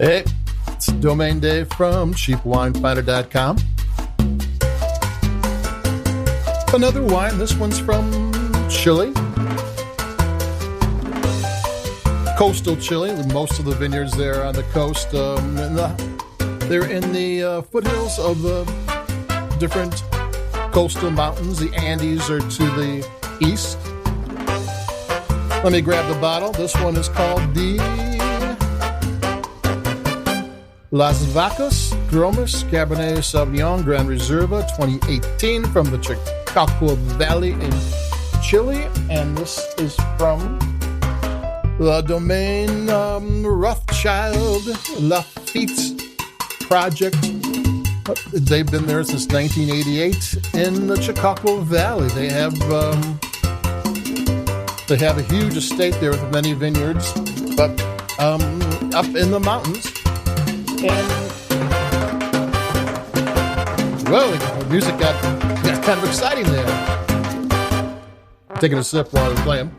Hey, it's Domain Dave from CheapWineFinder.com. Another wine. This one's from Chile. Coastal Chile. Most of the vineyards there on the coast. They're in the foothills of the different coastal mountains. The Andes are to the east. Let me grab the bottle. This one is called the Las Vascos Cromas Cabernet Sauvignon Gran Reserva 2018 from the Colchagua Valley in Chile. And this is from the Domaines Rothschild Lafite project. They've been there since 1988 in the Colchagua Valley. They have a huge estate there with many vineyards, but up in the mountains. And well, the music got kind of exciting there. Taking a sip while I was playing.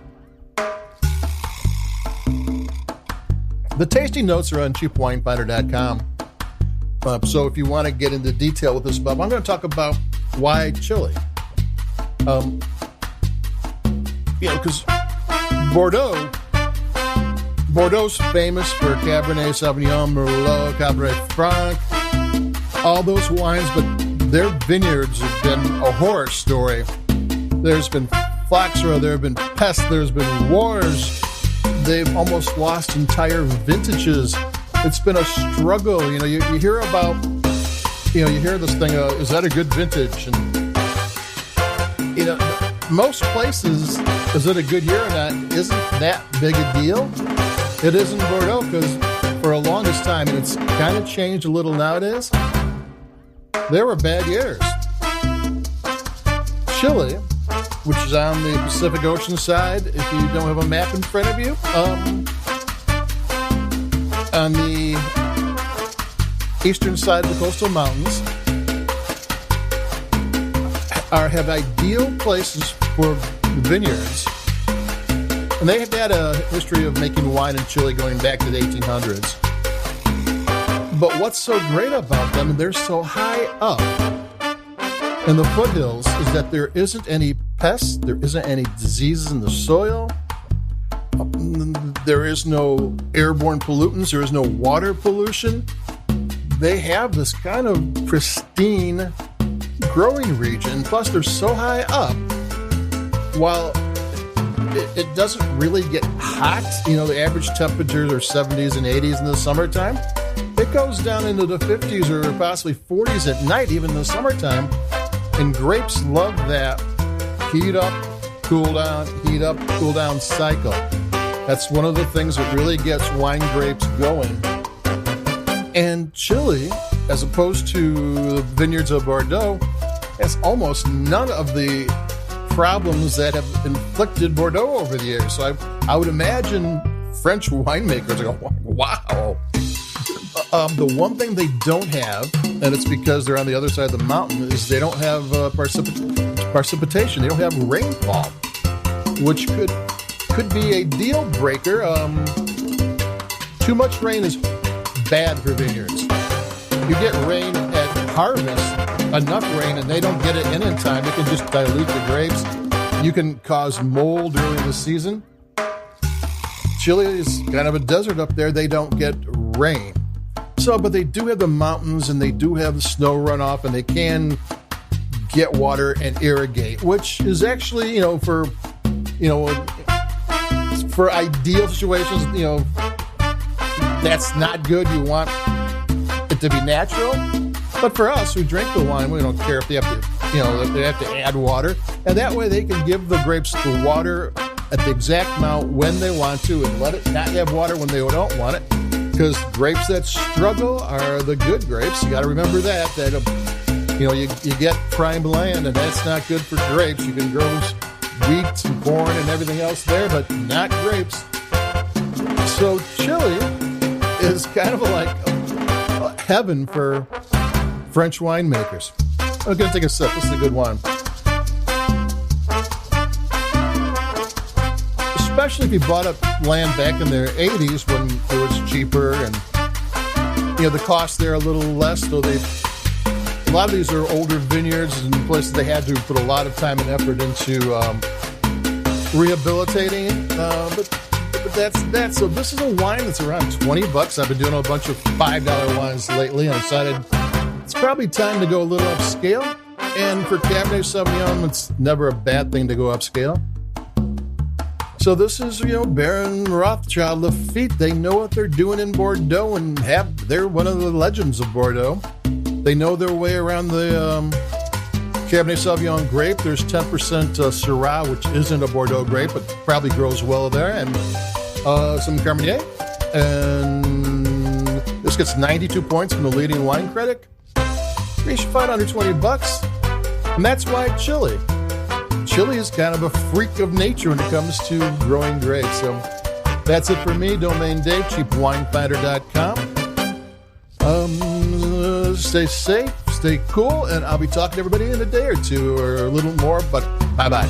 The tasting notes are on CheapWineFinder.com. So if you want to get into detail with this, Bob, I'm going to talk about why Chile. Because Bordeaux's famous for Cabernet Sauvignon, Merlot, Cabernet Franc, all those wines, but their vineyards have been a horror story. There's been phylloxera, there have been pests, there's been wars. They've almost lost entire vintages. It's been a struggle. You hear about, you hear this thing, is that a good vintage? And, most places, is it a good year or not, isn't that big a deal. It is in Bordeaux because for a longest time, and it's kind of changed a little nowadays, there were bad years. Chile, which is on the Pacific Ocean side, if you don't have a map in front of you, on the eastern side of the coastal mountains, have ideal places for vineyards. And they have had a history of making wine in Chile going back to the 1800s. But what's so great about them, and they're so high up in the foothills, is that there isn't any pests, there isn't any diseases in the soil, there is no airborne pollutants, there is no water pollution. They have this kind of pristine growing region, plus they're so high up, while it doesn't really get hot. The average temperatures are 70s and 80s in the summertime. It goes down into the 50s or possibly 40s at night, even in the summertime. And grapes love that heat up, cool down, heat up, cool down cycle. That's one of the things that really gets wine grapes going. And Chile, as opposed to the vineyards of Bordeaux, has almost none of the problems that have inflicted Bordeaux over the years. So I would imagine French winemakers are going, wow. The one thing they don't have, and it's because they're on the other side of the mountain, is they don't have precipitation. They don't have rainfall, which could be a deal breaker. Too much rain is bad for vineyards. You get rain at harvest, enough rain, and they don't get it in time. It can just dilute the grapes. You can cause mold during the season. Chile is kind of a desert up there. They don't get rain. But they do have the mountains, and they do have the snow runoff, and they can get water and irrigate, which is actually, for ideal situations, that's not good. You want it to be natural. But for us who drink the wine, we don't care if they have to, if they have to add water. And that way they can give the grapes the water at the exact amount when they want to and let it not have water when they don't want it. Because grapes that struggle are the good grapes. You got to remember that you get prime land, and that's not good for grapes. You can grow wheat and corn and everything else there, but not grapes. So Chile is kind of like heaven for French winemakers. I'm going to take a sip. This is a good one. Especially if you bought up land back in the 80s when it was cheaper and the cost there a little less, so a lot of these are older vineyards and places they had to put a lot of time and effort into rehabilitating it. But that's that. So this is a wine that's around $20. I've been doing a bunch of $5 wines lately, and I decided it's probably time to go a little upscale. And for Cabernet Sauvignon, it's never a bad thing to go upscale. So this is, Baron Rothschild, Lafite. They know what they're doing in Bordeaux, and they're one of the legends of Bordeaux. They know their way around the Cabernet Sauvignon grape. There's 10% Syrah, which isn't a Bordeaux grape, but probably grows well there, and some Cabernet. And this gets 92 points from the leading wine critic. You should find under $20. And that's why Chile. Chile is kind of a freak of nature when it comes to growing grapes. So that's it for me, Domain Dave, cheapwinefinder.com. Stay safe, stay cool, and I'll be talking to everybody in a day or two or a little more, but bye-bye.